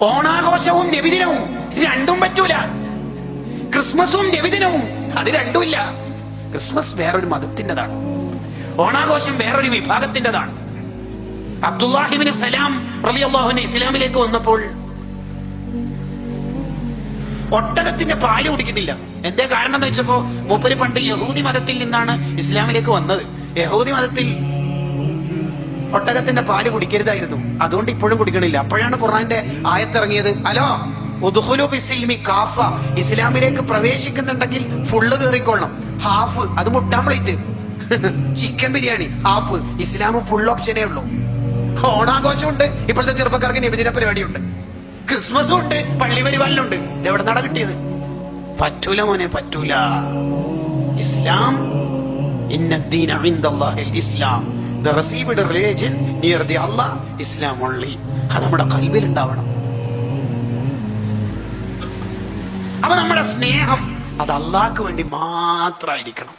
ഓണാഘോഷവും നബിദിനവും രണ്ടും പറ്റൂല. ക്രിസ്മസും നബിദിനവും അത് രണ്ടുമില്ല. ക്രിസ്മസ് വേറൊരു മതത്തിൻ്റെതാണ്, ഓണാഘോഷം വേറൊരു വിഭാഗത്തിൻ്റെതാണ്. അബ്ദുല്ലാഹിബ്നു സലാം റളിയല്ലാഹു അൻഹു ഇസ്ലാമിലേക്ക് വന്നപ്പോൾ ഒട്ടകത്തിന്റെ പാല് കുടിക്കുന്നില്ല. എന്തേ കാരണം എന്ന് വെച്ചപ്പോ മൂപ്പര് പണ്ട് യഹൂദി മതത്തിൽ നിന്നാണ് ഇസ്ലാമിലേക്ക് വന്നത്. യഹൂദി മതത്തിൽ ഒട്ടകത്തിന്റെ പാല് കുടിക്കരുതായിരുന്നു, അതുകൊണ്ട് ഇപ്പോഴും കുടിക്കണില്ല. അപ്പോഴാണ് ഖുർആന്റെ ആയത്തിറങ്ങിയത്, അലോ ഉദ്ഖുലൂ ബിസ്സിൽമി കാഫ, ഇസ്ലാമിലേക്ക് പ്രവേശിക്കുന്നുണ്ടെങ്കിൽ ഫുള്ള് കയറിക്കൊള്ളണം. ഹാഫ് അത് മുട്ടാൻ പ്ലേറ്റ്, ചിക്കൻ ബിരിയാണി ഹാഫ്, ഇസ്ലാം ഫുൾ ഓപ്ഷനേ ഉള്ളൂ. ഓണാഘോഷമുണ്ട്, ഇപ്പോഴത്തെ ചെറുപ്പക്കാർക്ക് നബിദിന പരിപാടിയുണ്ട്, ക്രിസ്മസും ഉണ്ട്, പള്ളി പരിപാലനുണ്ട്. ഇതെവിടെ നട കിട്ടിയത്? പറ്റൂല മോനെ, പറ്റൂല. ഇസ്ലാം ഇന്നദ്ദീന ഇൻദല്ലാഹിൽ ഇസ്ലാം, the received religion near the Allah, Islam only. അത് നമ്മുടെ ഖൽബിൽ ഉണ്ടാവണം. അപ്പൊ നമ്മുടെ സ്നേഹം അത് അള്ളാഹ്ക്ക് വേണ്ടി മാത്രമായിരിക്കണം.